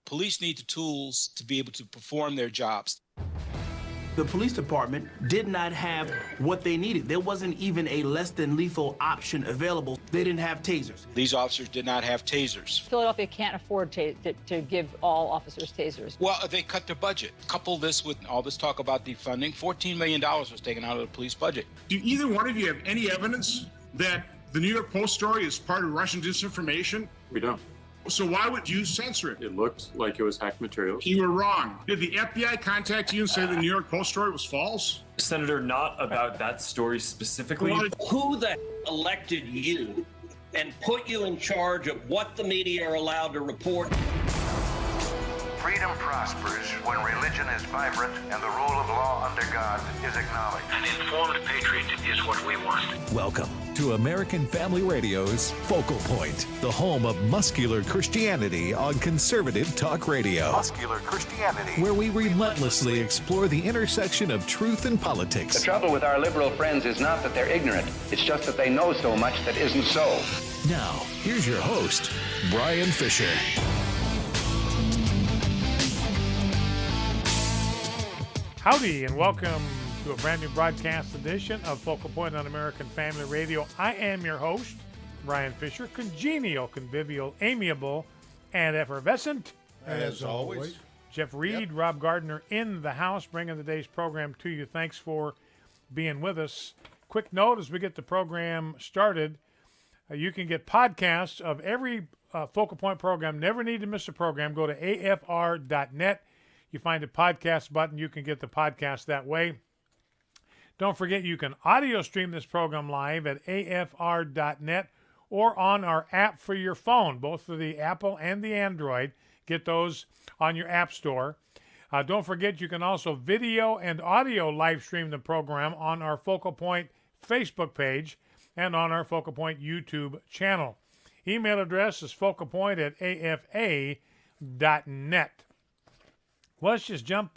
Police need the tools to be able to perform their jobs. The police department did not have what they needed. There wasn't even a less than lethal option available. They didn't have tasers. These officers did not have tasers. Philadelphia can't afford to give all officers tasers. Well, they cut their budget. Couple this with all this talk about defunding. $14 million was taken out of the police budget. Do either one of you have any evidence that the New York Post story is part of Russian disinformation? We don't. So why would you censor it? It looked like it was hacked material. You were wrong. Did the FBI contact you and say the New York Post story was false? Senator, not about that story specifically. Who the elected you and put you in charge of what the media are allowed to report? Freedom prospers when religion is vibrant and the rule of law under God is acknowledged. An informed patriot is what we want. Welcome to American Family Radio's Focal Point, the home of muscular Christianity on conservative talk radio. Muscular Christianity. Where we relentlessly explore the intersection of truth and politics. The trouble with our liberal friends is not that they're ignorant. It's just that they know so much that isn't so. Now, here's your host, Bryan Fischer. Howdy, and welcome to a brand new broadcast edition of Focal Point on American Family Radio. I am your host, Bryan Fischer, congenial, convivial, amiable, and effervescent. As always. Jeff Reed, Rob Gardner in the house, bringing today's program to you. Thanks for being with us. Quick note as we get the program started, you can get podcasts of every Focal Point program. Never need to miss a program. Go to afr.net. You find a podcast button. You can get the podcast that way. Don't forget you can audio stream this program live at afr.net or on our app for your phone, both for the Apple and the Android. Get those on your app store. Don't forget you can also video and audio live stream the program on our Focal Point Facebook page and on our Focal Point YouTube channel. Email address is focalpoint@afa.net. Let's just jump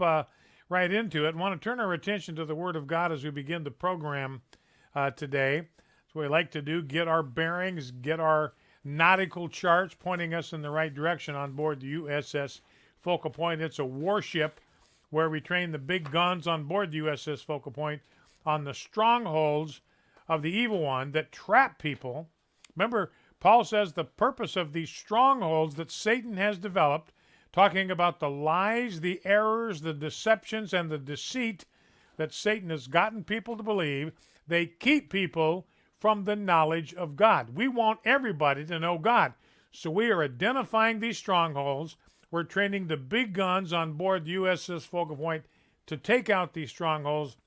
right into it. I want to turn our attention to the Word of God as we begin the program today. That's what we like to do, get our bearings, get our nautical charts pointing us in the right direction on board the USS Focal Point. It's a warship where we train the big guns on board the USS Focal Point on the strongholds of the evil one that trap people. Remember, Paul says the purpose of these strongholds that Satan has developed, talking about the lies, the errors, the deceptions, and the deceit that Satan has gotten people to believe, they keep people from the knowledge of God. We want everybody to know God. So we are identifying these strongholds. We're training the big guns on board the USS Focal Point to take out these strongholds.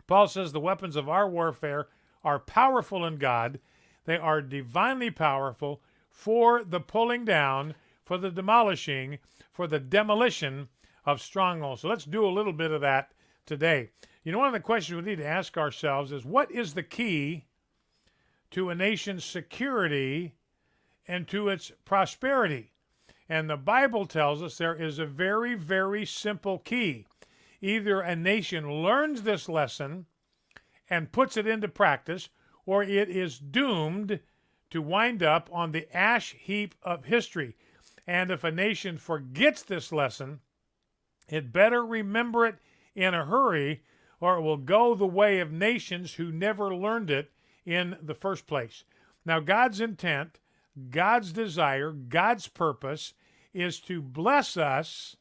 Paul says the weapons of our warfare are powerful in God. They are divinely powerful for the pulling down, for the demolishing, for the demolition of strongholds. So let's do a little bit of that today. You know, one of the questions we need to ask ourselves is, what is the key to a nation's security and to its prosperity? And the Bible tells us there is a very, very simple key. Either a nation learns this lesson and puts it into practice, or it is doomed to wind up on the ash heap of history. And if a nation forgets this lesson, it better remember it in a hurry, or it will go the way of nations who never learned it in the first place. Now, God's intent, God's desire, God's purpose is to bless us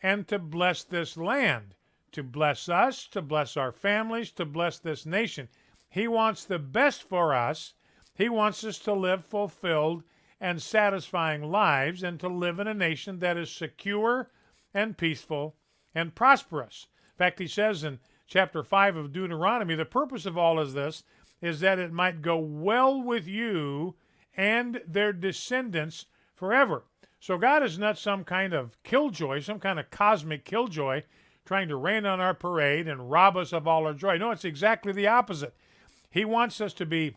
and to bless this land, to bless us, to bless our families, to bless this nation. He wants the best for us. He wants us to live fulfilled and satisfying lives, and to live in a nation that is secure and peaceful and prosperous. In fact, he says in chapter 5 of Deuteronomy, the purpose of all of this is that it might go well with you and their descendants forever. So God is not some kind of killjoy, some kind of cosmic killjoy trying to rain on our parade and rob us of all our joy. No, it's exactly the opposite. He wants us to be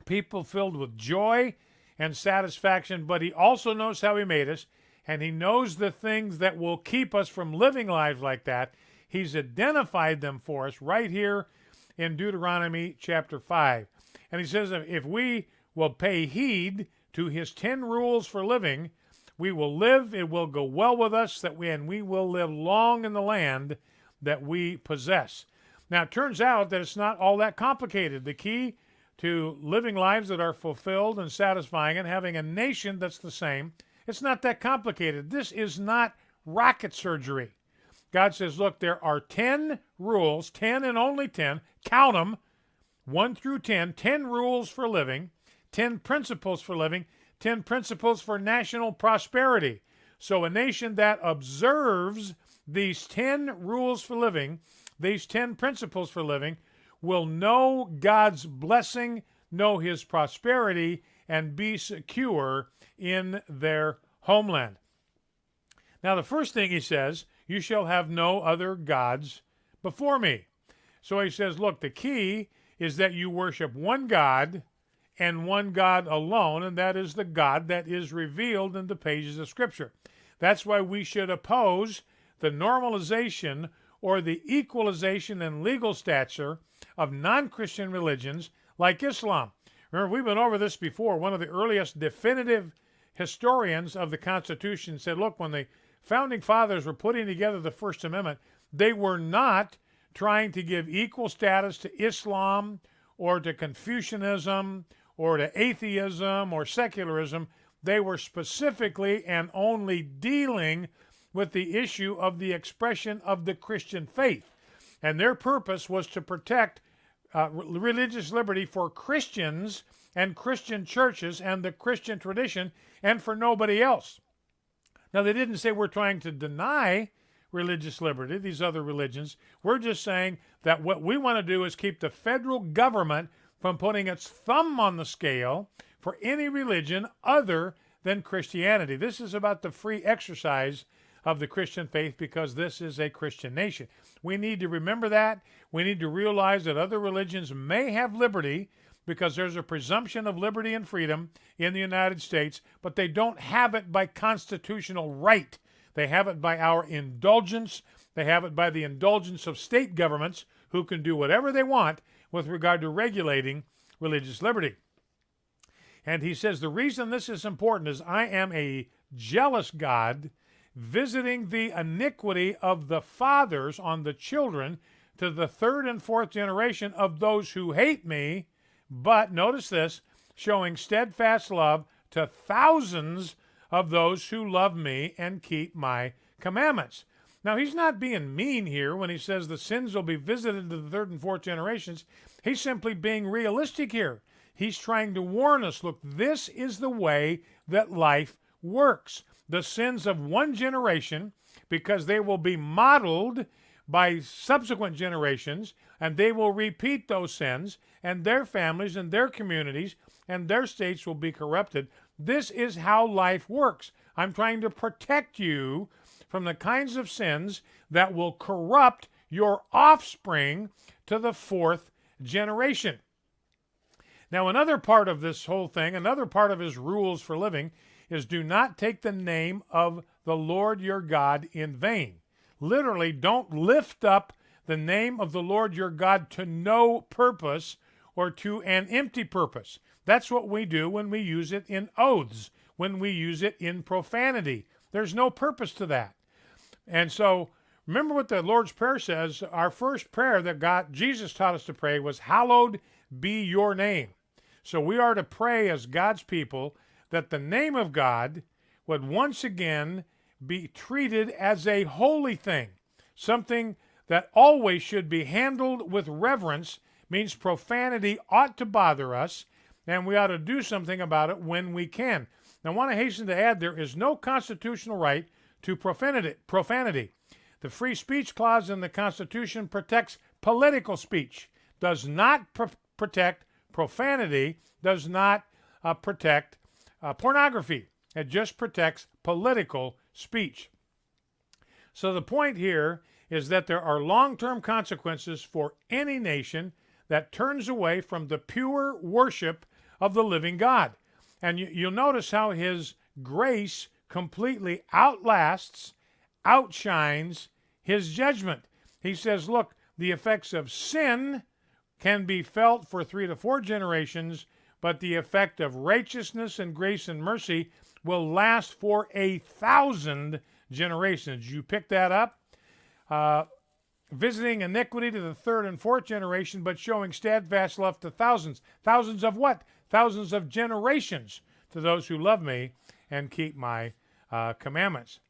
people filled with joy and satisfaction, but he also knows how he made us, and he knows the things that will keep us from living lives like that. He's identified them for us right here in Deuteronomy chapter 5. And he says if we will pay heed to his 10 rules for living, We will live, it will go well with us, and we will live long in the land that we possess. Now, it turns out that it's not all that complicated. The key to living lives that are fulfilled and satisfying and having a nation that's the same, it's not that complicated. This is not rocket surgery. God says, look, there are 10 rules, 10 and only 10, count them, 1 through 10, 10 rules for living, 10 principles for living, 10 principles for national prosperity. So a nation that observes these 10 rules for living, these 10 principles for living, will know God's blessing, know his prosperity, and be secure in their homeland. Now, the first thing he says, you shall have no other gods before me. So he says, look, the key is that you worship one God and one God alone, and that is the God that is revealed in the pages of Scripture. That's why we should oppose the normalization or the equalization in legal stature of non-Christian religions like Islam. Remember, we've been over this before. One of the earliest definitive historians of the Constitution said, look, when the Founding Fathers were putting together the First Amendment, they were not trying to give equal status to Islam or to Confucianism or to atheism or secularism. They were specifically and only dealing with the issue of the expression of the Christian faith. And their purpose was to protect religious liberty for Christians and Christian churches and the Christian tradition and for nobody else. Now, they didn't say we're trying to deny religious liberty, these other religions. We're just saying that what we want to do is keep the federal government from putting its thumb on the scale for any religion other than Christianity. This is about the free exercise of the Christian faith because this is a Christian nation. We need to remember that. We need to realize that other religions may have liberty because there's a presumption of liberty and freedom in the United States, but they don't have it by constitutional right. They have it by our indulgence. They have it by the indulgence of state governments who can do whatever they want with regard to regulating religious liberty. And he says the reason this is important is I am a jealous God visiting the iniquity of the fathers on the children to the third and fourth generation of those who hate me, but, notice this, showing steadfast love to thousands of those who love me and keep my commandments. Now, he's not being mean here when he says the sins will be visited to the third and fourth generations. He's simply being realistic here. He's trying to warn us, look, this is the way that life works. The sins of one generation, because they will be modeled by subsequent generations, and they will repeat those sins, and their families and their communities and their states will be corrupted. This is how life works. I'm trying to protect you from the kinds of sins that will corrupt your offspring to the fourth generation. Now, another part of this whole thing, another part of his rules for living, is do not take the name of the Lord your God in vain. Literally, don't lift up the name of the Lord your God to no purpose or to an empty purpose. That's what we do when we use it in oaths, when we use it in profanity. There's no purpose to that. And so, remember what the Lord's Prayer says. Our first prayer that Jesus taught us to pray was, hallowed be your name. So we are to pray as God's people that the name of God would once again be treated as a holy thing, something that always should be handled with reverence. Means profanity ought to bother us, and we ought to do something about it when we can. Now, I want to hasten to add there is no constitutional right to profanity. The free speech clause in the Constitution protects political speech, does not protect profanity, does not protect pornography. It just protects political speech. So the point here is that there are long-term consequences for any nation that turns away from the pure worship of the living God. And you'll notice how his grace completely outlasts, outshines his judgment. He says, look, the effects of sin can be felt for 3 to 4 generations, but the effect of righteousness and grace and mercy will last for 1,000 generations. You pick that up? Visiting iniquity to the third and fourth generation, but showing steadfast love to thousands. Thousands of what? Thousands of generations to those who love me and keep my commandments.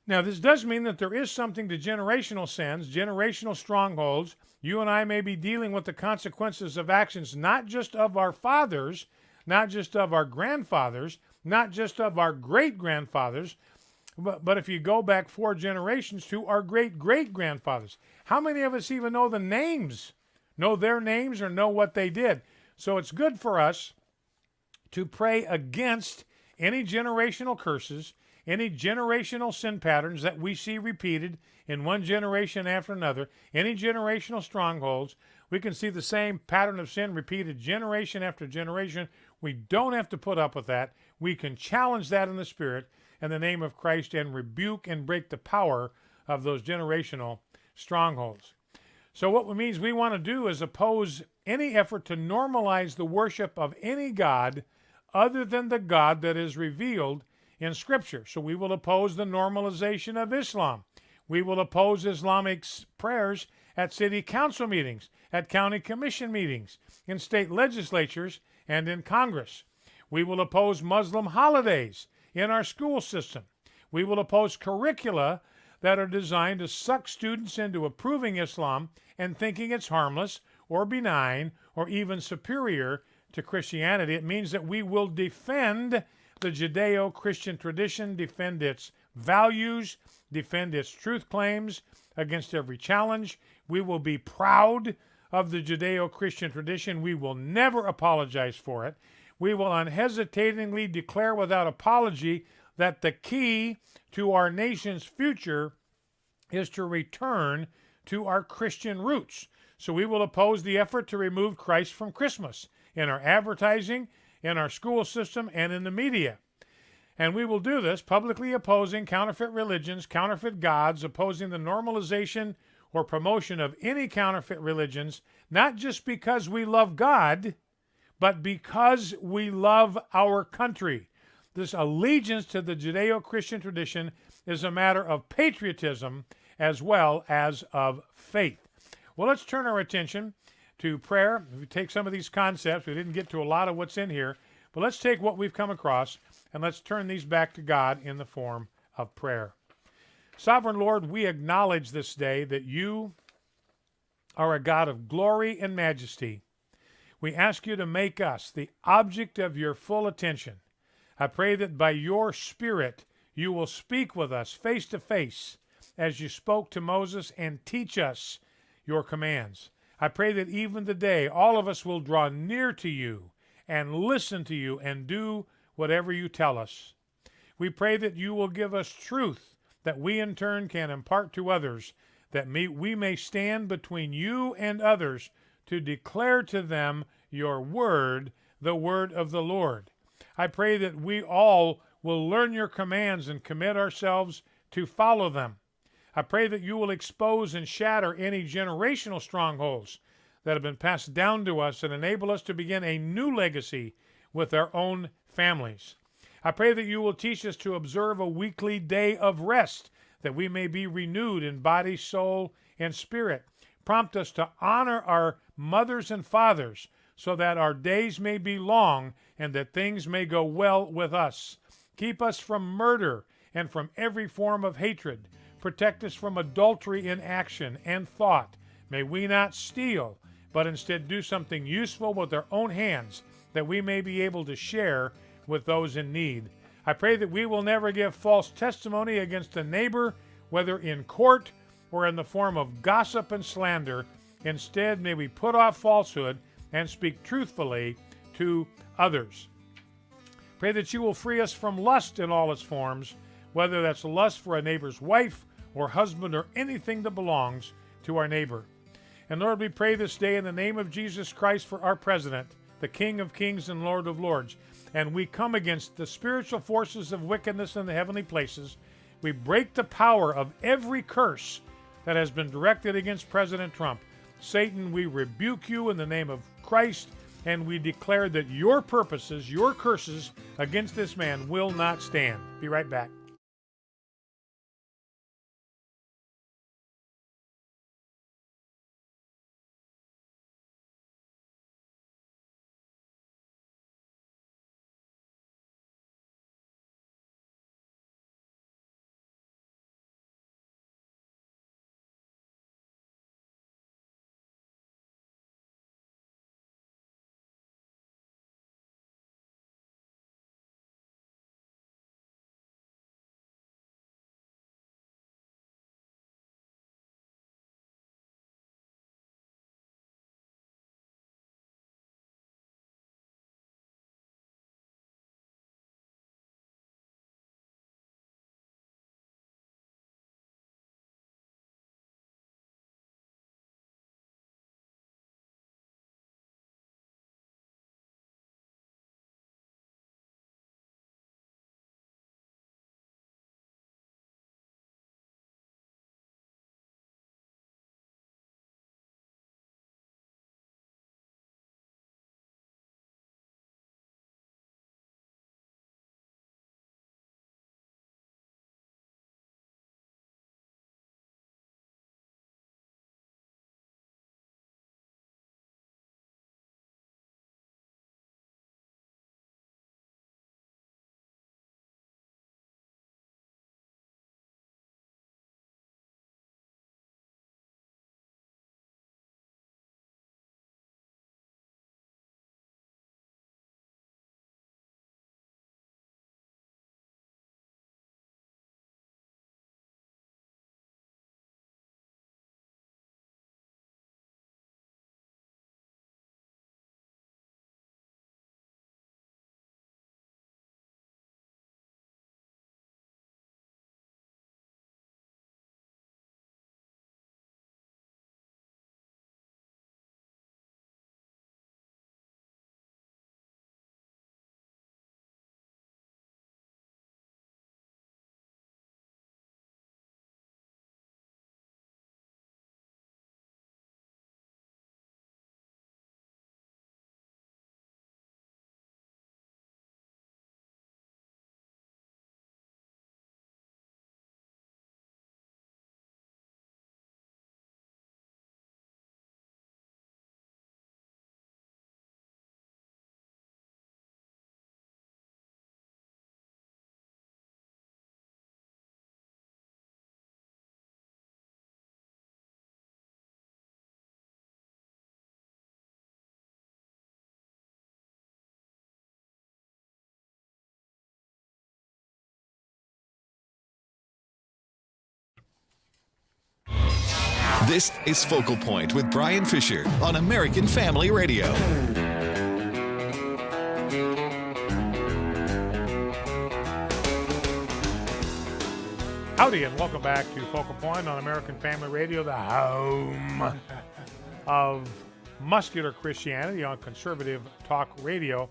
Now, this does mean that there is something to generational sins, generational strongholds. You and I may be dealing with the consequences of actions, not just of our fathers, not just of our grandfathers, not just of our great-grandfathers, but if you go back 4 generations to our great-great-grandfathers. How many of us even know the names, know their names, or know what they did? So it's good for us to pray against any generational curses, any generational sin patterns that we see repeated in one generation after another, any generational strongholds. We can see the same pattern of sin repeated generation after generation. We don't have to put up with that. We can challenge that in the Spirit in the name of Christ and rebuke and break the power of those generational strongholds. So what it means we want to do is oppose any effort to normalize the worship of any God other than the God that is revealed in Scripture. So we will oppose the normalization of Islam. We will oppose Islamic prayers at city council meetings, at county commission meetings, in state legislatures, and in Congress. We will oppose Muslim holidays in our school system. We will oppose curricula that are designed to suck students into approving Islam and thinking it's harmless or benign or even superior to Christianity. It means that we will defend the Judeo-Christian tradition, defend its values, defend its truth claims against every challenge. We will be proud of the Judeo-Christian tradition. We will never apologize for it. We will unhesitatingly declare without apology that the key to our nation's future is to return to our Christian roots. So we will oppose the effort to remove Christ from Christmas in our advertising, in our school system, and in the media. And we will do this publicly opposing counterfeit religions, counterfeit gods, opposing the normalization or promotion of any counterfeit religions, not just because we love God, but because we love our country. This allegiance to the Judeo-Christian tradition is a matter of patriotism as well as of faith. Well, let's turn our attention to prayer. If we take some of these concepts, we didn't get to a lot of what's in here, but let's take what we've come across and let's turn these back to God in the form of prayer. Sovereign Lord, we acknowledge this day that you are a God of glory and majesty. We ask you to make us the object of your full attention. I pray that by your Spirit you will speak with us face to face as you spoke to Moses and teach us your commands. I pray that even today all of us will draw near to you and listen to you and do whatever you tell us. We pray that you will give us truth that we in turn can impart to others, that we may stand between you and others to declare to them your word, the word of the Lord. I pray that we all will learn your commands and commit ourselves to follow them. I pray that you will expose and shatter any generational strongholds that have been passed down to us and enable us to begin a new legacy with our own families. I pray that you will teach us to observe a weekly day of rest, that we may be renewed in body, soul, and spirit. Prompt us to honor our mothers and fathers so that our days may be long and that things may go well with us. Keep us from murder and from every form of hatred. Protect us from adultery in action and thought. May we not steal, but instead do something useful with our own hands, that we may be able to share with those in need. I pray that we will never give false testimony against a neighbor, whether in court or in the form of gossip and slander. Instead, may we put off falsehood and speak truthfully to others. Pray that you will free us from lust in all its forms, whether that's lust for a neighbor's wife or husband or anything that belongs to our neighbor. And Lord, we pray this day in the name of Jesus Christ for our president, the King of kings and Lord of lords. And we come against the spiritual forces of wickedness in the heavenly places. We break the power of every curse that has been directed against President Trump. Satan, we rebuke you in the name of Christ, and we declare that your purposes, your curses against this man will not stand. Be right back. This is Focal Point with Bryan Fischer on American Family Radio. Howdy, and welcome back to Focal Point on American Family Radio, the home of muscular Christianity on conservative talk radio.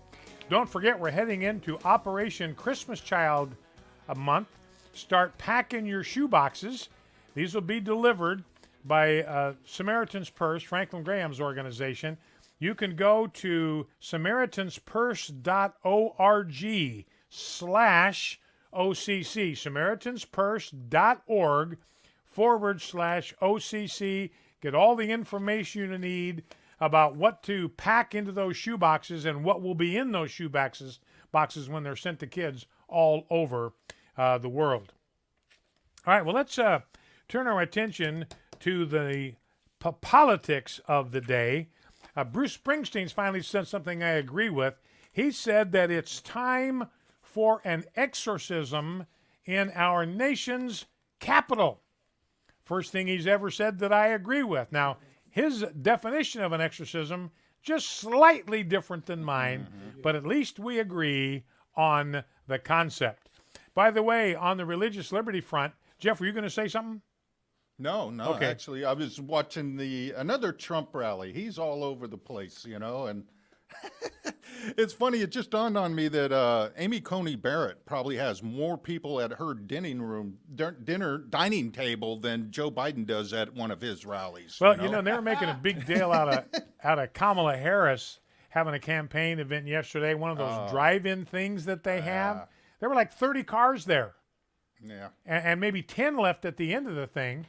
Don't forget, we're heading into Operation Christmas Child a month. Start packing your shoe boxes. These will be delivered by Samaritan's Purse, Franklin Graham's organization. You can go to SamaritansPurse.org/OCC, SamaritansPurse.org/OCC. Get all the information you need about what to pack into those shoe boxes and what will be in those shoe boxes when they're sent to kids all over the world. All right, well, let's turn our attention to the politics of the day. Bruce Springsteen's finally said something I agree with. He said that it's time for an exorcism in our nation's capital. First thing he's ever said that I agree with. Now, his definition of an exorcism, just slightly different than mine, but at least we agree on the concept. By the way, on the religious liberty front, Jeff, were you going to say something? No. Okay. Actually, I was watching another Trump rally. He's all over the place, and it's funny. It just dawned on me that Amy Coney Barrett probably has more people at her dining table than Joe Biden does at one of his rallies. Well, they were making a big deal out of Kamala Harris having a campaign event yesterday, one of those drive-in things that they have. There were like 30 cars there. Yeah. And maybe 10 left at the end of the thing.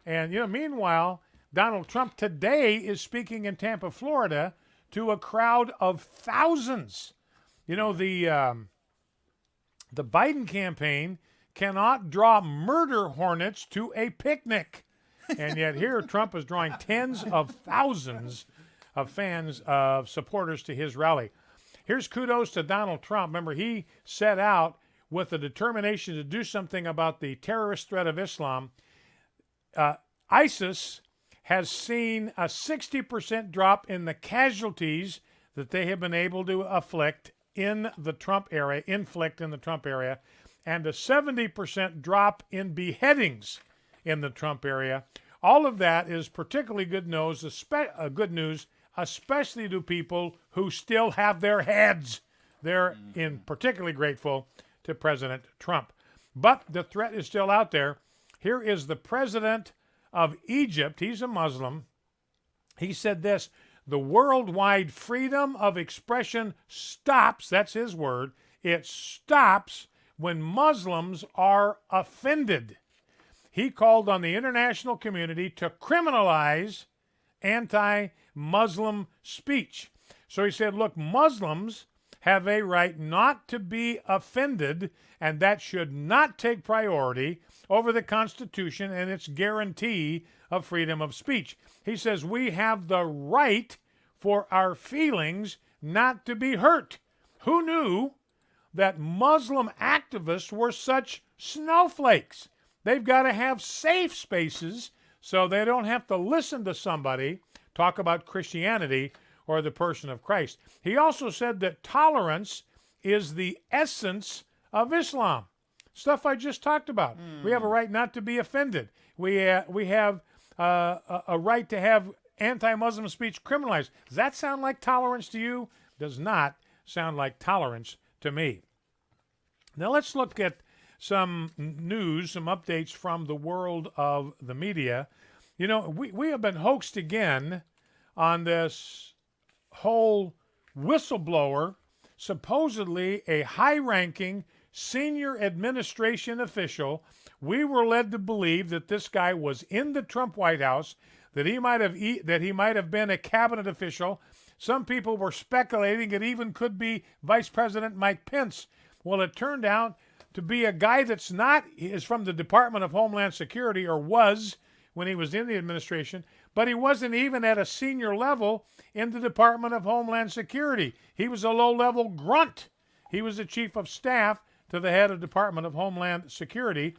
And, meanwhile, Donald Trump today is speaking in Tampa, Florida, to a crowd of thousands. The Biden campaign cannot draw murder hornets to a picnic. And yet here Trump is drawing tens of thousands of fans, of supporters to his rally. Here's kudos to Donald Trump. Remember, he set out with the determination to do something about the terrorist threat of Islam. ISIS has seen a 60% drop in the casualties that they have been able to inflict in the Trump area, and a 70% drop in beheadings in the Trump area. All of that is particularly good news, especially to people who still have their heads. They're particularly grateful to President Trump. But the threat is still out there. Here is the president of Egypt. He's a Muslim. He said this: the worldwide freedom of expression stops, that's his word, it stops when Muslims are offended. He called on the international community to criminalize anti-Muslim speech. So he said, look, Muslims have a right not to be offended, and that should not take priority over the Constitution and its guarantee of freedom of speech. He says we have the right for our feelings not to be hurt. Who knew that Muslim activists were such snowflakes? They've got to have safe spaces so they don't have to listen to somebody talk about Christianity or the person of Christ. He also said that tolerance is the essence of Islam. Stuff I just talked about. We have a right not to be offended. We have a right to have anti-Muslim speech criminalized. Does that sound like tolerance to you? Does not sound like tolerance to me. Now let's look at some news, some updates from the world of the media. We have been hoaxed again on this whole whistleblower, supposedly a high-ranking senior administration official. We were led to believe that this guy was in the Trump White House, that he might have been a cabinet official. Some people were speculating it even could be Vice President Mike Pence. Well, it turned out to be a guy is from the Department of Homeland Security, or was when he was in the administration, but he wasn't even at a senior level in the Department of Homeland Security. He was a low-level grunt. He was the chief of staff to the head of Department of Homeland Security.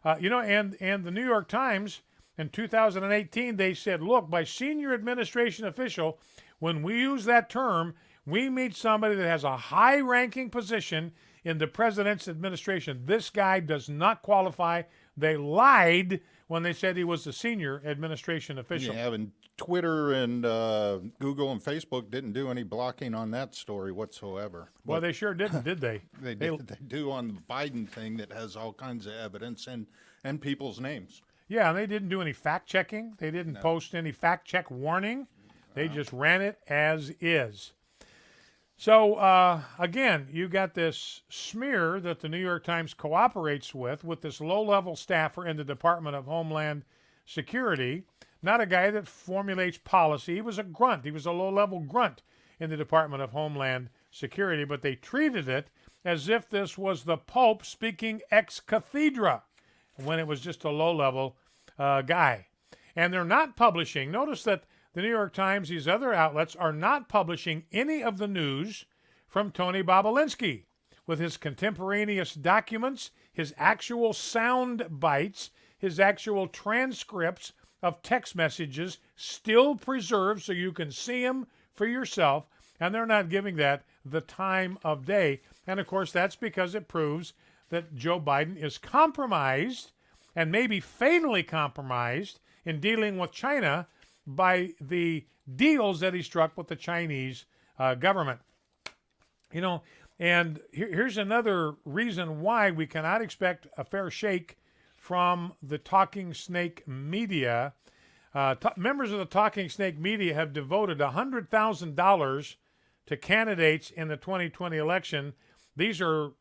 And the New York Times in 2018, they said, look, by senior administration official, when we use that term, we mean somebody that has a high-ranking position in the president's administration. This guy does not qualify. They lied when they said he was a senior administration official. Yeah, and Twitter and Google and Facebook didn't do any blocking on that story whatsoever. Well, they sure didn't, did they? They do on the Biden thing that has all kinds of evidence and people's names. Yeah, and they didn't do any fact-checking. They didn't post any fact-check warning. They just ran it as is. So, again, you got this smear that the New York Times cooperates with this low-level staffer in the Department of Homeland Security, not a guy that formulates policy. He was a grunt. He was a low-level grunt in the Department of Homeland Security, but they treated it as if this was the Pope speaking ex cathedra when it was just a low-level guy. And they're not publishing. Notice that the New York Times, these other outlets, are not publishing any of the news from Tony Bobulinski with his contemporaneous documents, his actual sound bites, his actual transcripts of text messages still preserved so you can see them for yourself, and they're not giving that the time of day. And, of course, that's because it proves that Joe Biden is compromised, and maybe fatally compromised, in dealing with China by the deals that he struck with the Chinese government. And here's another reason why we cannot expect a fair shake from the Talking Snake media. Members of the Talking Snake media have devoted $100,000 to candidates in the 2020 election. These are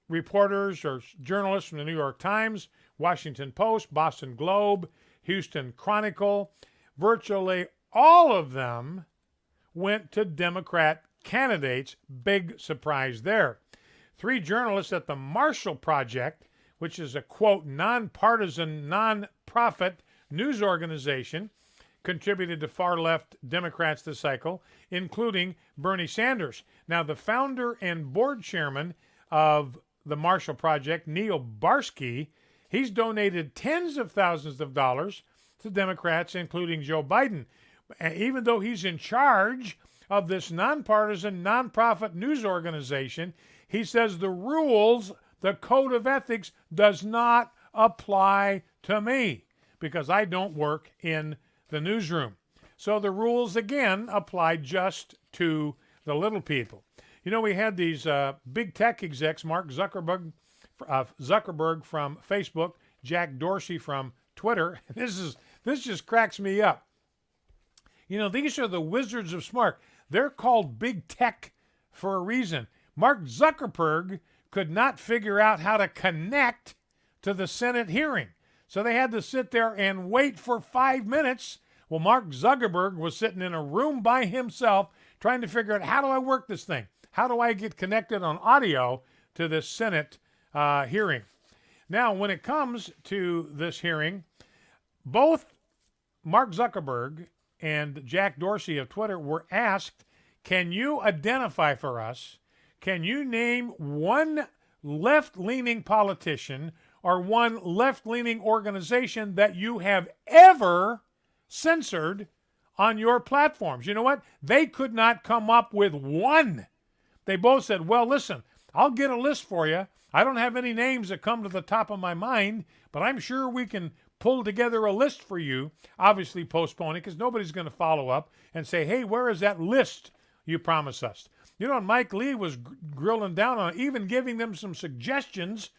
reporters or journalists from the New York Times, Washington Post, Boston Globe, Houston Chronicle. Virtually all of them went to Democrat candidates. Big surprise there. 3 journalists at the Marshall Project, which is a, quote, nonpartisan, nonprofit news organization, contributed to far-left Democrats this cycle, including Bernie Sanders. Now, the founder and board chairman of the Marshall Project, Neil Barsky, he's donated tens of thousands of dollars to Democrats, including Joe Biden. Even though he's in charge of this nonpartisan, nonprofit news organization, he says the rules, the code of ethics, does not apply to me because I don't work in the newsroom. So the rules, again, apply just to the little people. You know, we had these big tech execs, Mark Zuckerberg from Facebook, Jack Dorsey from Twitter. This just cracks me up. You know, these are the wizards of smart. They're called big tech for a reason. Mark Zuckerberg could not figure out how to connect to the Senate hearing. So they had to sit there and wait for 5 minutes. Well, Mark Zuckerberg was sitting in a room by himself trying to figure out, how do I work this thing? How do I get connected on audio to this Senate hearing? Now, when it comes to this hearing, both Mark Zuckerberg and Jack Dorsey of Twitter were asked, can you identify for us, can you name one left-leaning politician or one left-leaning organization that you have ever censored on your platforms? You know what? They could not come up with one. They both said, well, listen, I'll get a list for you. I don't have any names that come to the top of my mind, but I'm sure we can pull together a list for you, obviously postponing because nobody's going to follow up and say, hey, where is that list you promised us? You know, and Mike Lee was grilling down on it, even giving them some suggestions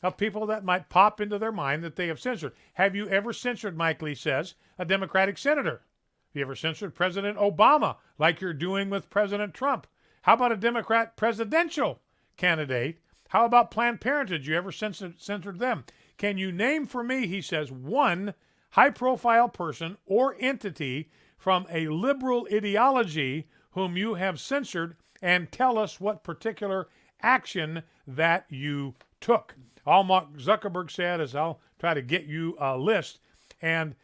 of people that might pop into their mind that they have censored. Have you ever censored, Mike Lee says, a Democratic senator? Have you ever censored President Obama like you're doing with President Trump? How about a Democrat presidential candidate? How about Planned Parenthood? You ever censored them? Can you name for me, he says, one high-profile person or entity from a liberal ideology whom you have censored, and tell us what particular action that you took? All Mark Zuckerberg said is, I'll try to get you a list. And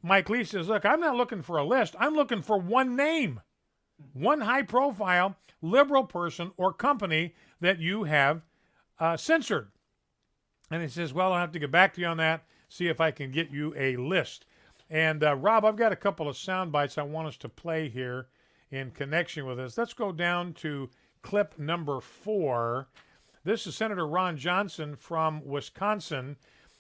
Mike Lee says, look, I'm not looking for a list. I'm looking for one name, one high-profile liberal person or company that you have censored. And he says, well, I'll have to get back to you on that, see if I can get you a list. And Rob, I've got a couple of sound bites I want us to play here in connection with this. Let's go down to clip number 4. This is Senator Ron Johnson from Wisconsin,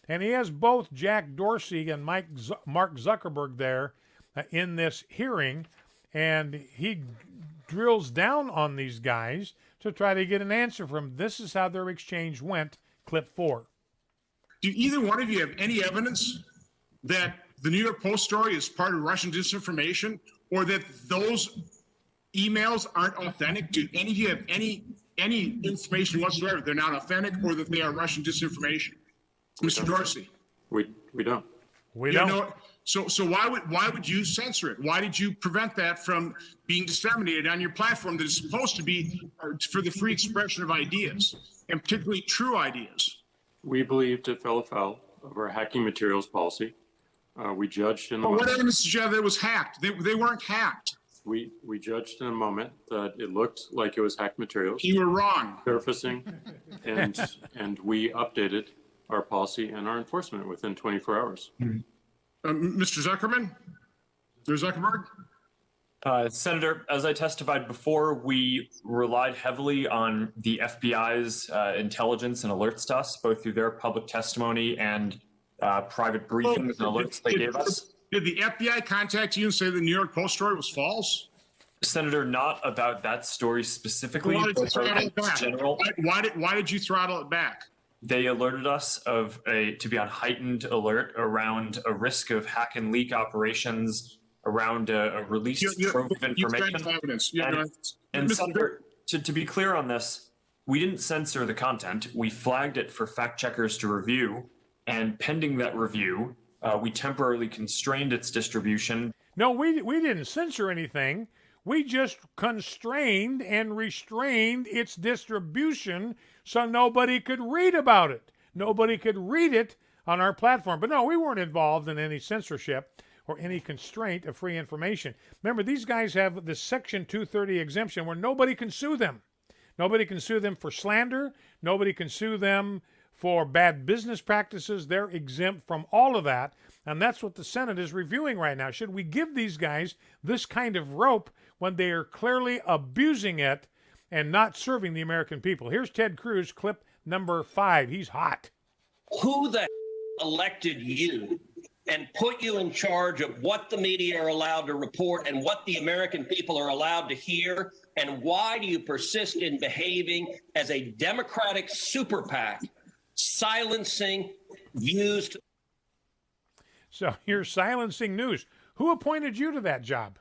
and he has both Jack Dorsey and Mark Zuckerberg there in this hearing, and he drills down on these guys to try to get an answer from them. This is how their exchange went, clip 4. Do either one of you have any evidence that the New York Post story is part of Russian disinformation, or that those emails aren't authentic? Do any of you have any information whatsoever they're not authentic, or that they are Russian disinformation? Mr. Dorsey. We don't. We don't. So why would you censor it? Why did you prevent that from being disseminated on your platform that is supposed to be for the free expression of ideas, and particularly true ideas? We believed it fell afoul of our hacking materials policy. We judged in a moment. What evidence did you have that it was hacked? They weren't hacked. We judged in a moment that it looked like it was hacked materials. You were wrong. Surfacing, and we updated our policy and our enforcement within 24 hours. Mr. Zuckerman? Mr. Zuckerberg? Senator, as I testified before, we relied heavily on the FBI's intelligence and alerts to us, both through their public testimony and private briefings and alerts they gave us. Did the FBI contact you and say the New York Post story was false? Senator, not about that story specifically. Why did you throttle it back? General. Why did you throttle it back? They alerted us to be on heightened alert around a risk of hack and leak operations around a released trove of information. Evidence. And Senator, to be clear on this, we didn't censor the content. We flagged it for fact checkers to review, and pending that review, we temporarily constrained its distribution. No, we didn't censor anything. We just constrained and restrained its distribution so nobody could read about it. Nobody could read it on our platform. But no, we weren't involved in any censorship or any constraint of free information. Remember, these guys have this Section 230 exemption where nobody can sue them. Nobody can sue them for slander. Nobody can sue them for bad business practices. They're exempt from all of that. And that's what the Senate is reviewing right now. Should we give these guys this kind of rope when they are clearly abusing it and not serving the American people? Here's Ted Cruz, clip number 5. He's hot. Who the elected you and put you in charge of what the media are allowed to report and what the American people are allowed to hear? And why do you persist in behaving as a Democratic super PAC, silencing views? So you're silencing news. Who appointed you to that job?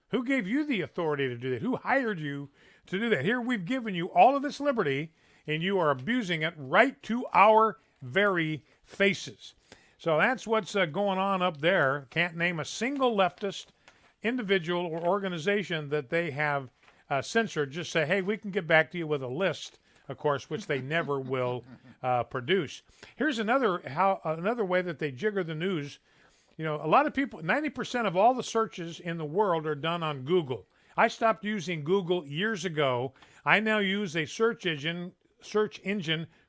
Who gave you the authority to do that? Who hired you to do that? Here we've given you all of this liberty, and you are abusing it right to our very faces. So that's what's going on up there. Can't name a single leftist individual or organization that they have censored. Just say, hey, we can get back to you with a list, of course, which they never will produce. Here's another way that they jigger the news. You know, a lot of people, 90% of all the searches in the world are done on Google. I stopped using Google years ago. I now use a search engine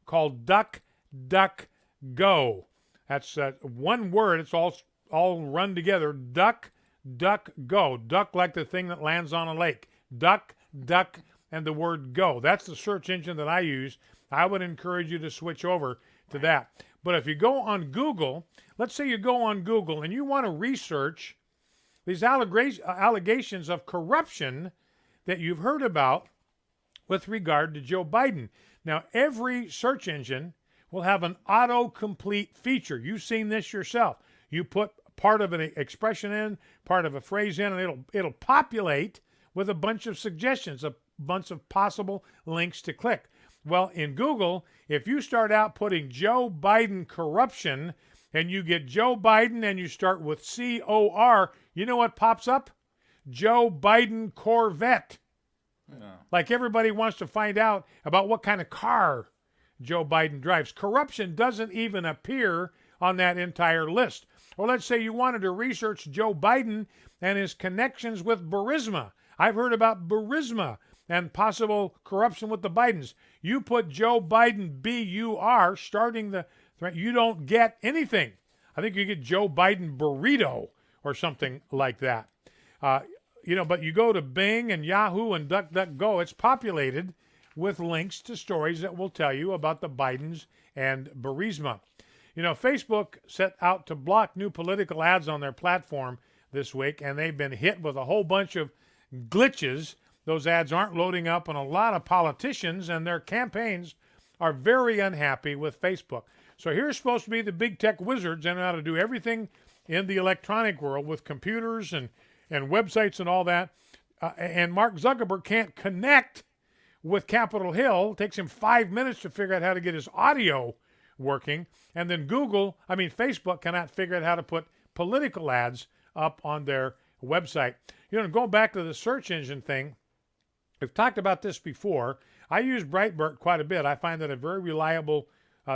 called DuckDuckGo. That's one word. It's all run together. DuckDuckGo. Duck like the thing that lands on a lake. Duck, duck, and the word go. That's the search engine that I use. I would encourage you to switch over to that. But if you go on Google, let's say you go on Google and you want to research these allegations of corruption that you've heard about with regard to Joe Biden. Now, every search engine will have an autocomplete feature. You've seen this yourself. You put part of an expression in, part of a phrase in, and it'll populate with a bunch of suggestions, a bunch of possible links to click. Well, in Google, if you start out putting Joe Biden corruption and you get Joe Biden and you start with C-O-R, you know what pops up? Joe Biden Corvette. Yeah. Like everybody wants to find out about what kind of car Joe Biden drives. Corruption doesn't even appear on that entire list. Or let's say you wanted to research Joe Biden and his connections with Burisma. I've heard about Burisma and possible corruption with the Bidens. You put Joe Biden, B-U-R, starting the threat, you don't get anything. I think you get Joe Biden burrito or something like that. But you go to Bing and Yahoo and DuckDuckGo, it's populated with links to stories that will tell you about the Bidens and Burisma. Facebook set out to block new political ads on their platform this week, and they've been hit with a whole bunch of glitches. Those ads aren't loading up, and a lot of politicians and their campaigns are very unhappy with Facebook. So here's supposed to be the big tech wizards and how to do everything in the electronic world with computers and websites and all that. And Mark Zuckerberg can't connect with Capitol Hill. It takes him 5 minutes to figure out how to get his audio working. And then Facebook cannot figure out how to put political ads up on their website. Going back to the search engine thing, we've talked about this before. I use Breitbart quite a bit. I find that a very reliable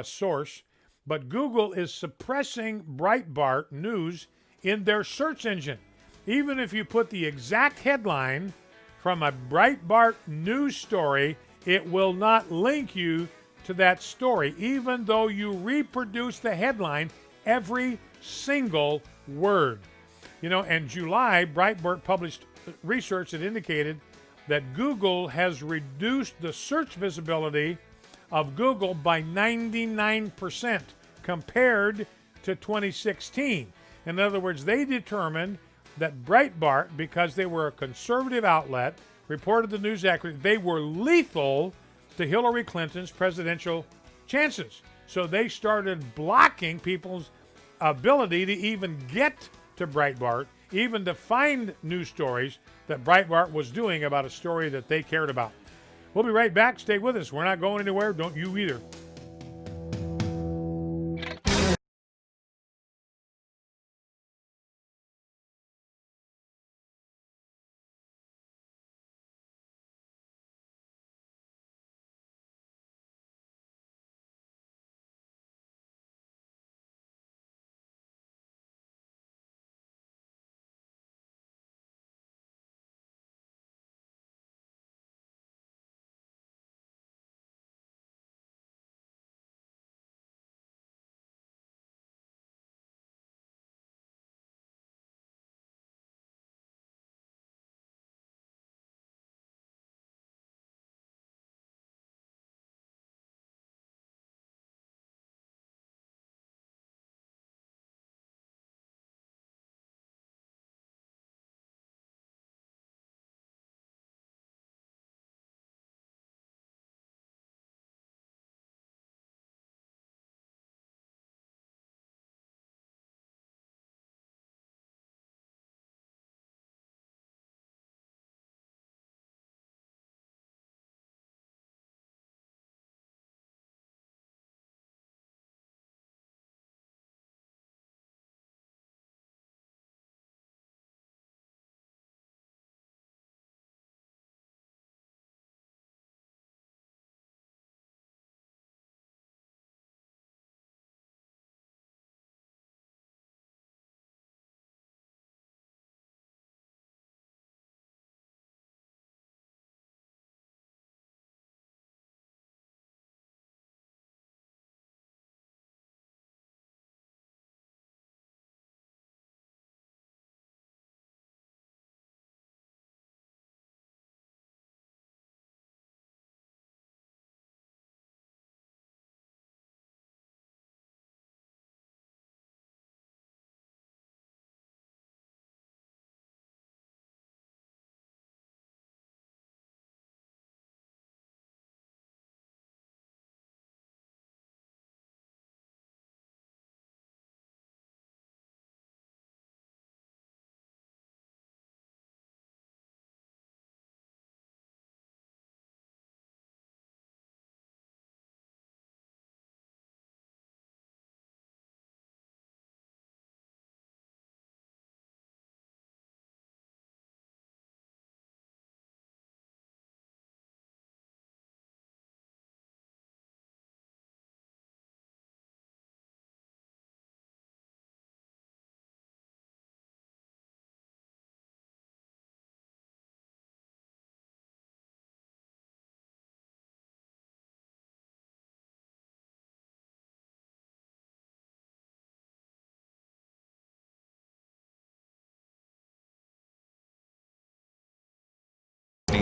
source. But Google is suppressing Breitbart news in their search engine. Even if you put the exact headline from a Breitbart news story, it will not link you to that story, even though you reproduce the headline every single word. In July, Breitbart published research that indicated that Google has reduced the search visibility of Google by 99% compared to 2016. In other words, they determined that Breitbart, because they were a conservative outlet, reported the news accurately, they were lethal to Hillary Clinton's presidential chances. So they started blocking people's ability to even get to Breitbart even to find news stories that Breitbart was doing about a story that they cared about. We'll be right back. Stay with us. We're not going anywhere. Don't you either.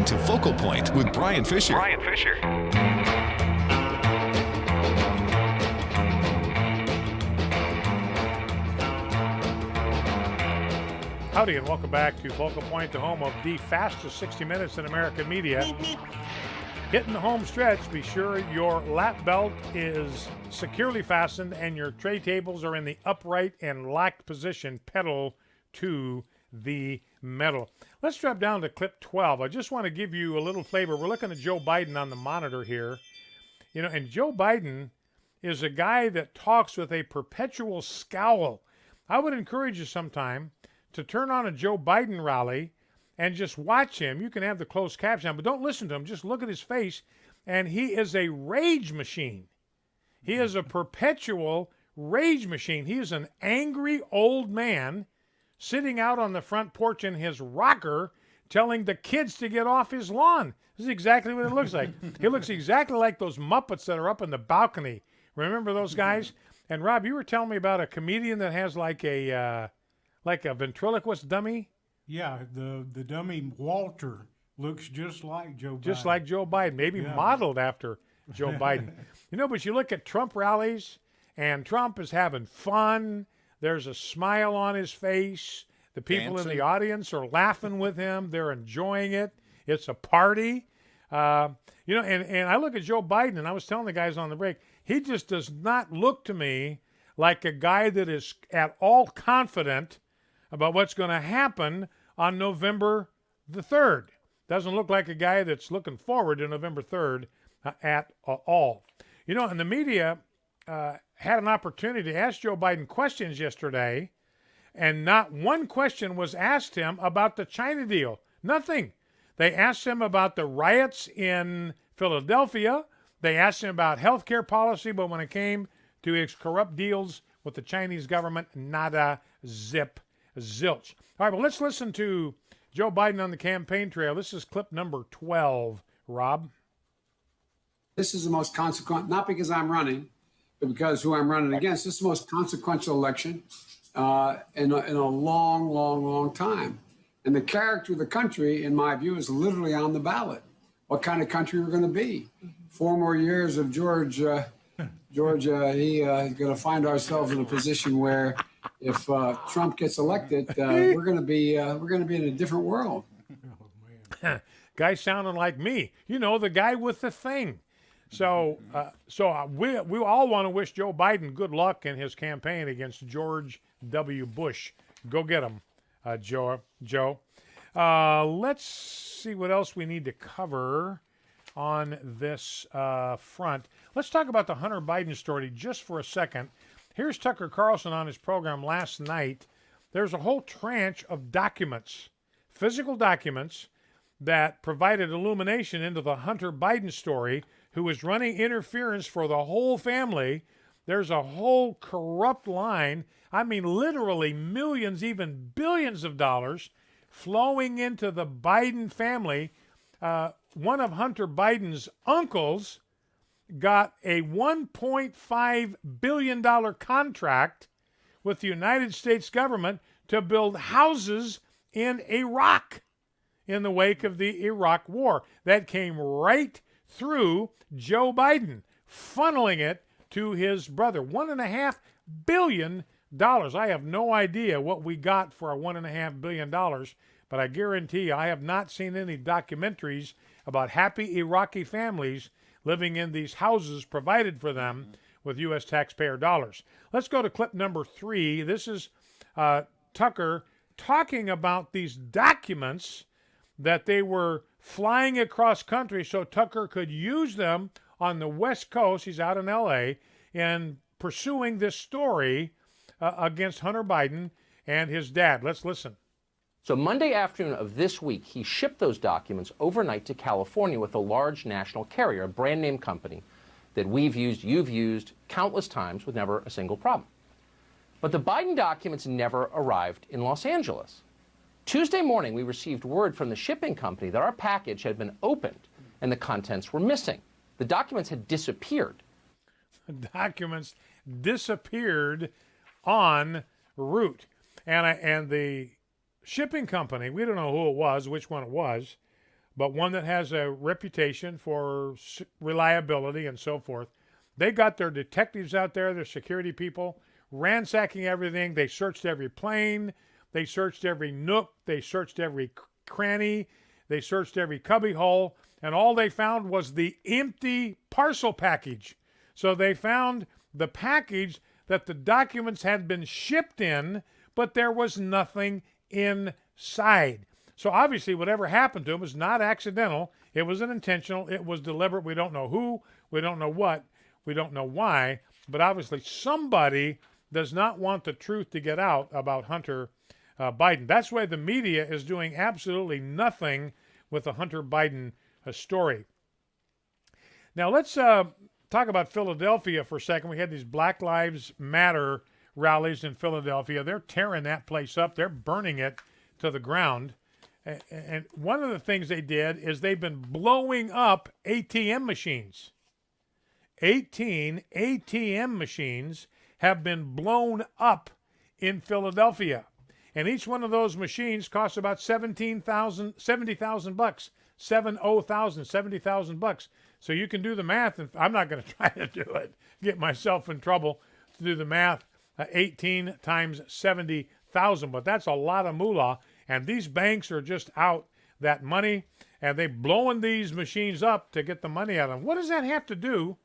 To Focal Point with Bryan Fischer. Bryan Fischer. Howdy, and welcome back to Focal Point, the home of the fastest 60 minutes in American media. Hitting the home stretch, be sure your lap belt is securely fastened and your tray tables are in the upright and locked position, pedal to the metal. Let's drop down to clip 12. I just want to give you a little flavor. We're looking at Joe Biden on the monitor here. And Joe Biden is a guy that talks with a perpetual scowl. I would encourage you sometime to turn on a Joe Biden rally and just watch him. You can have the closed caption, but don't listen to him. Just look at his face, and he is a rage machine. He is a perpetual rage machine. He is an angry old man sitting out on the front porch in his rocker telling the kids to get off his lawn. This is exactly what it looks like. He looks exactly like those Muppets that are up in the balcony. Remember those guys? And Rob, you were telling me about a comedian that has like a ventriloquist dummy. Yeah, the dummy Walter looks just like Joe Biden. Just like Joe Biden, maybe modeled after Joe Biden. But you look at Trump rallies, and Trump is having fun. There's a smile on his face. The people in the audience are laughing with him. They're enjoying it. It's a party. And I look at Joe Biden, and I was telling the guys on the break, he just does not look to me like a guy that is at all confident about what's going to happen on November the 3rd. Doesn't look like a guy that's looking forward to November 3rd at all. You know, and the media had an opportunity to ask Joe Biden questions yesterday, and not one question was asked him about the China deal. Nothing. They asked him about the riots in Philadelphia. They asked him about health care policy, but when it came to his corrupt deals with the Chinese government, nada, zip, zilch. All right, well, let's listen to Joe Biden on the campaign trail. This is clip number 12, Rob. This is the most consequential, not because I'm running, but because who I'm running against. This is the most consequential election in a long, long, long time. And the character of the country, in my view, is literally on the ballot. What kind of country we're going to be? 4 more years of Georgia, he's going to find ourselves in a position where, if Trump gets elected, we're going to be in a different world. Guy sounding like me, you know, the guy with the thing. So we all want to wish Joe Biden good luck in his campaign against George W. Bush. Go get him, Joe. Let's see what else we need to cover on this front. Let's talk about the Hunter Biden story just for a second. Here's Tucker Carlson on his program last night. There's a whole tranche of documents, physical documents, that provided illumination into the Hunter Biden story, who was running interference for the whole family. There's a whole corrupt line, I mean literally millions, even billions of dollars flowing into the Biden family. One of Hunter Biden's uncles got a $1.5 billion contract with the United States government to build houses in Iraq in the wake of the Iraq War. That came right through Joe Biden, funneling it to his brother. $1.5 billion. I have no idea what we got for our $1.5 billion, but I guarantee you I have not seen any documentaries about happy Iraqi families living in these houses provided for them with U.S. taxpayer dollars. Let's go to clip number 3. This is Tucker talking about these documents that they were flying across country so Tucker could use them on the West Coast. He's out in L.A. and pursuing this story against Hunter Biden and his dad. Let's listen. So Monday afternoon of this week, he shipped those documents overnight to California with a large national carrier, a brand name company that we've used, you've used countless times with never a single problem. But the Biden documents never arrived in Los Angeles. Tuesday morning, we received word from the shipping company that our package had been opened and the contents were missing. The documents had disappeared. The documents disappeared en route. And the shipping company, we don't know who it was, which one it was, but one that has a reputation for reliability and so forth. They got their detectives out there, their security people, ransacking everything. They searched every plane. They searched every nook. They searched every cranny. They searched every cubbyhole. And all they found was the empty parcel package. So they found the package that the documents had been shipped in, but there was nothing inside. So obviously whatever happened to them was not accidental. It wasn't intentional. It was deliberate. We don't know who. We don't know what. We don't know why. But obviously somebody does not want the truth to get out about Hunter Biden. That's why the media is doing absolutely nothing with the Hunter Biden story. Now let's talk about Philadelphia for a second. We had these Black Lives Matter rallies in Philadelphia. They're tearing that place up. They're burning it to the ground. And one of the things they did is they've been blowing up ATM machines. 18 ATM machines have been blown up in Philadelphia. And each one of those machines costs about $70,000 bucks. $70,000. So you can do the math, and I'm not going to try to do it, get myself in trouble to do the math. 18 times 70,000, but that's a lot of moolah. And these banks are just out that money, and they're blowing these machines up to get the money out of them. What does that have to do?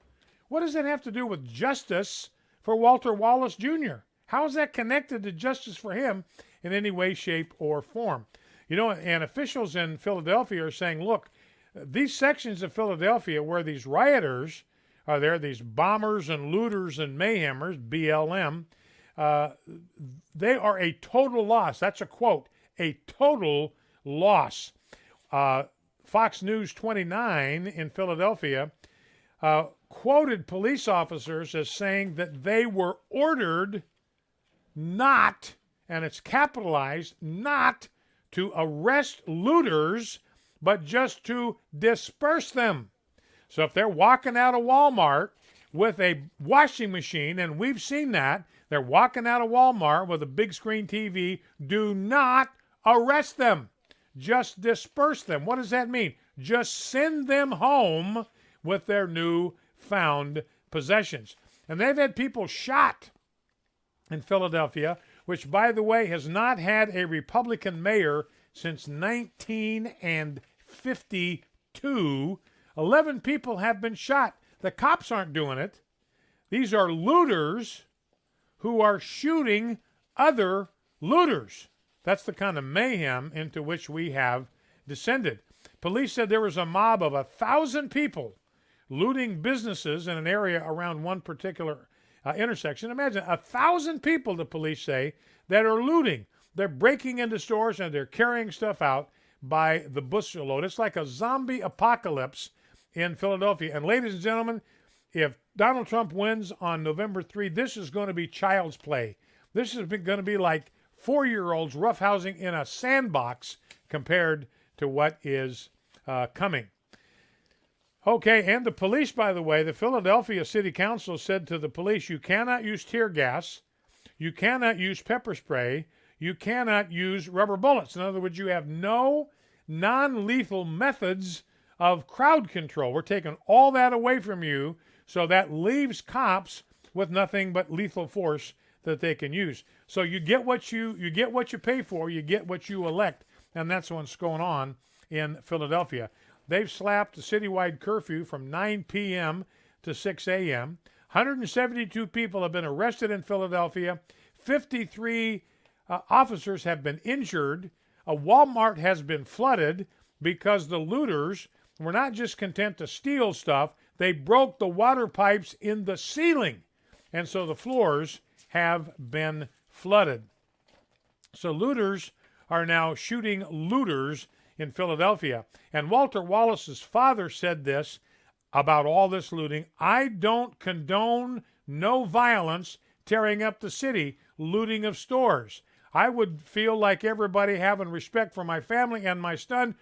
What does that have to do with justice for Walter Wallace Jr.? How is that connected to justice for him? in any way, shape, or form. You know, and officials in Philadelphia are saying, look, these sections of Philadelphia where these rioters are there, these bombers and looters and mayhemers, BLM, they are a total loss. That's a quote, a total loss. Fox News 29 in Philadelphia quoted police officers as saying that they were ordered not, and it's capitalized, not to arrest looters, but just to disperse them. So if they're walking out of Walmart with a washing machine, and we've seen that, they're walking out of Walmart with a big screen TV, do not arrest them. Just disperse them. What does that mean? Just send them home with their newfound possessions. And they've had people shot in Philadelphia, which, by the way, has not had a Republican mayor since 1952. 11 people have been shot. The cops aren't doing it. These are looters who are shooting other looters. That's the kind of mayhem into which we have descended. Police said there was a mob of 1,000 people looting businesses in an area around one particular intersection. Imagine 1,000 people, the police say, that are looting. They're breaking into stores and they're carrying stuff out by the bushel load. It's like a zombie apocalypse in Philadelphia. And ladies and gentlemen, if Donald Trump wins on November 3, this is going to be child's play. This is going to be like 4-year-olds roughhousing in a sandbox compared to what is coming. Okay, and the police, by the way, the Philadelphia City Council said to the police, you cannot use tear gas, you cannot use pepper spray, you cannot use rubber bullets. In other words, you have no non-lethal methods of crowd control. We're taking all that away from you, so that leaves cops with nothing but lethal force that they can use. So you get what you pay for, you get what you elect, and that's what's going on in Philadelphia. They've slapped a citywide curfew from 9 p.m. to 6 a.m. 172 people have been arrested in Philadelphia. 53 officers have been injured. A Walmart has been flooded because the looters were not just content to steal stuff, they broke the water pipes in the ceiling. And so the floors have been flooded. So looters are now shooting looters in Philadelphia. And Walter Wallace's father said this about all this looting: I don't condone no violence tearing up the city, looting of stores. I would feel like everybody having respect for my family and my son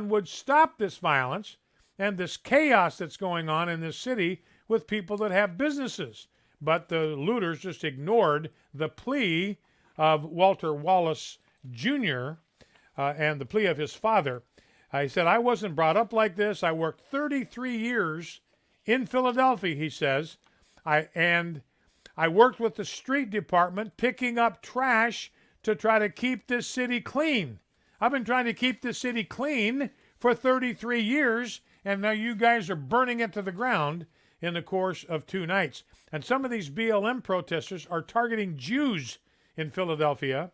would stop this violence and this chaos that's going on in this city with people that have businesses. But the looters just ignored the plea of Walter Wallace Jr. And the plea of his father. He said, I wasn't brought up like this. I worked 33 years in Philadelphia, he says. I worked with the street department picking up trash to try to keep this city clean. I've been trying to keep this city clean for 33 years, and now you guys are burning it to the ground in the course of 2 nights. And some of these BLM protesters are targeting Jews in Philadelphia.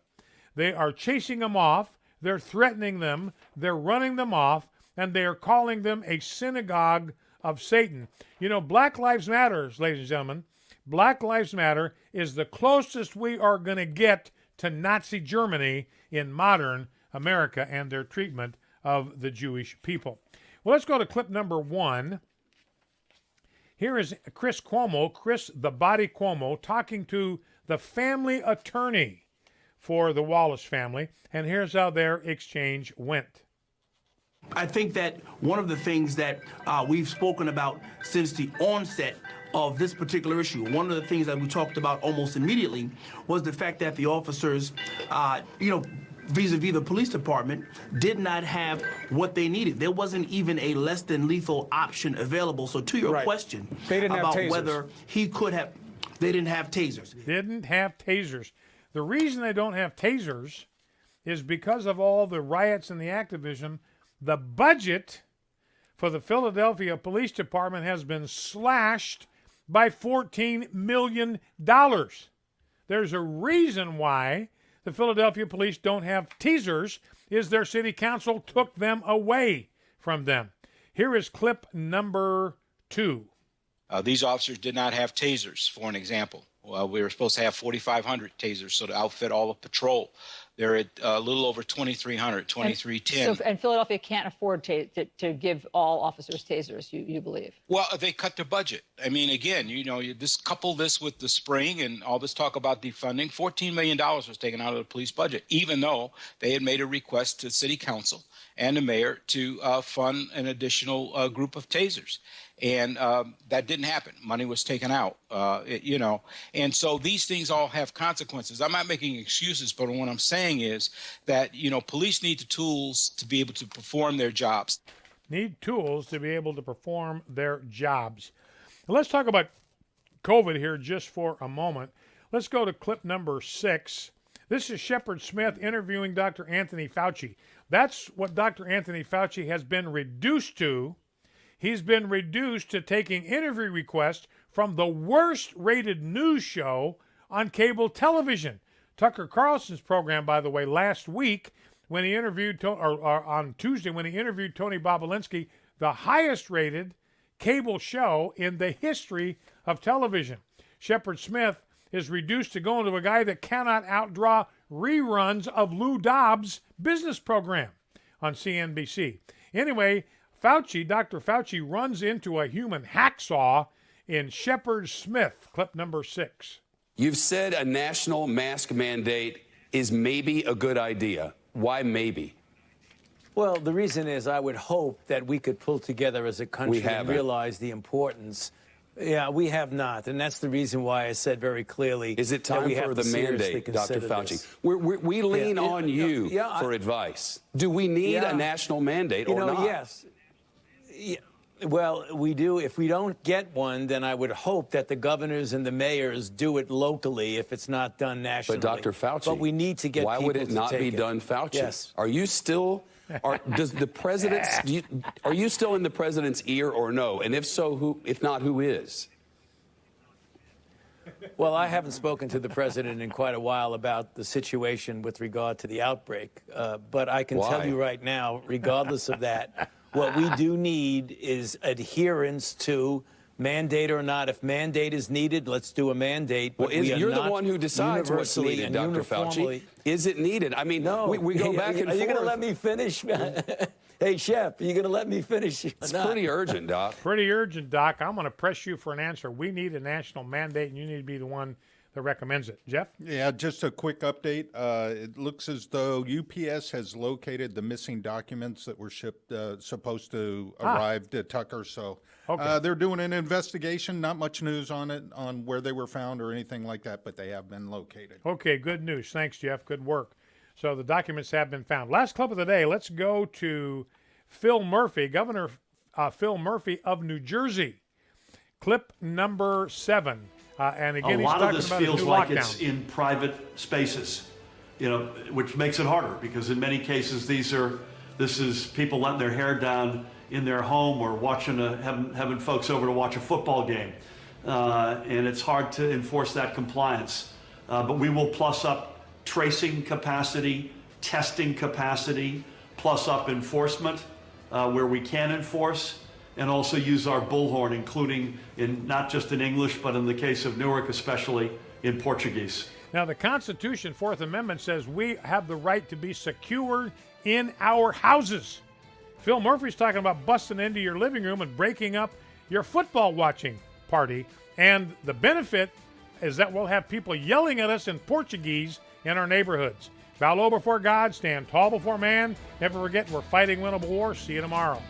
They are chasing them off. They're threatening them. They're running them off. And they are calling them a synagogue of Satan. You know, Black Lives Matter, ladies and gentlemen, Black Lives Matter is the closest we are going to get to Nazi Germany in modern America and their treatment of the Jewish people. Well, let's go to clip number 1. Here is Chris Cuomo, Chris the Body Cuomo, talking to the family attorney for the Wallace family, and here's how their exchange went. I think that one of the things that we've spoken about since the onset of this particular issue, one of the things that we talked about almost immediately was the fact that the officers, vis-a-vis the police department, did not have what they needed. There wasn't even a less than lethal option available. So to your question about whether he could have, they didn't have tasers. Didn't have tasers. The reason they don't have tasers is because of all the riots and the activism. The budget for the Philadelphia Police Department has been slashed by $14 million. There's a reason why the Philadelphia police don't have tasers is their city council took them away from them. Here is clip number 2. These officers did not have tasers, for an example. We were supposed to have 4,500 tasers, so to outfit all of patrol. They're at a little over 2,300, 2,310. And Philadelphia can't afford to give all officers tasers, you believe? Well, they cut their budget. I mean, again, you couple this with the spring and all this talk about defunding. $14 million was taken out of the police budget, even though they had made a request to city council and the mayor to fund an additional group of tasers. And that didn't happen. Money was taken out, And so these things all have consequences. I'm not making excuses, but what I'm saying is that, police need the tools to be able to perform their jobs. Need tools to be able to perform their jobs. Now, let's talk about COVID here just for a moment. Let's go to clip number 6. This is Shepard Smith interviewing Dr. Anthony Fauci. That's what Dr. Anthony Fauci has been reduced to. He's been reduced to taking interview requests from the worst-rated news show on cable television. Tucker Carlson's program, by the way, last week when he interviewed, or on Tuesday when he interviewed Tony Bobolinsky, the highest-rated cable show in the history of television. Shepard Smith is reduced to going to a guy that cannot outdraw reruns of Lou Dobbs' business program on CNBC. Anyway, Dr. Fauci runs into a human hacksaw in Shepard Smith, clip number 6. You've said a national mask mandate is maybe a good idea. Why maybe? Well, the reason is I would hope that we could pull together as a country and realize the importance. Yeah, we have not, and that's the reason why I said very clearly. Is it time for the mandate, Dr. Fauci? We lean on you for advice. Do we need a national mandate or not? Yes. Yeah, well, we do. If we don't get one, then I would hope that the governors and the mayors do it locally if it's not done nationally. But Dr. Fauci, but we need to get. Why would it not be done, Fauci? Yes. Are you still? Does the president? Are you still in the president's ear or no? And if so, who? If not, who is? Well, I haven't spoken to the president in quite a while about the situation with regard to the outbreak, but I can tell you right now, regardless of that. What we do need is adherence to mandate or not. If mandate is needed, let's do a mandate. Well, you're the one who decides what's needed, Dr. Fauci. Is it needed? I mean, no. we go back and forth. Are you going to let me finish? Hey, Shep, are you going to let me finish? It's pretty urgent, Doc. Pretty urgent, Doc. I'm going to press you for an answer. We need a national mandate, and you need to be the one that recommends it. Jeff? Yeah, just a quick update. It looks as though UPS has located the missing documents that were supposed to arrive to Tucker. So they're doing an investigation. Not much news on it, on where they were found or anything like that, but they have been located. Okay, good news. Thanks, Jeff. Good work. So the documents have been found. Last clip of the day, let's go to Phil Murphy, Governor Phil Murphy of New Jersey. Clip number 7. And again, a lot of this feels like lockdown. It's in private spaces, which makes it harder because in many cases this is people letting their hair down in their home or having folks over to watch a football game, and it's hard to enforce that compliance. But we will plus up tracing capacity, testing capacity, plus up enforcement where we can enforce. And also use our bullhorn, including not just in English, but in the case of Newark, especially in Portuguese. Now, the Constitution, Fourth Amendment, says we have the right to be secure in our houses. Phil Murphy's talking about busting into your living room and breaking up your football watching party. And the benefit is that we'll have people yelling at us in Portuguese in our neighborhoods. Bow low before God, stand tall before man. Never forget we're fighting winnable wars. See you tomorrow.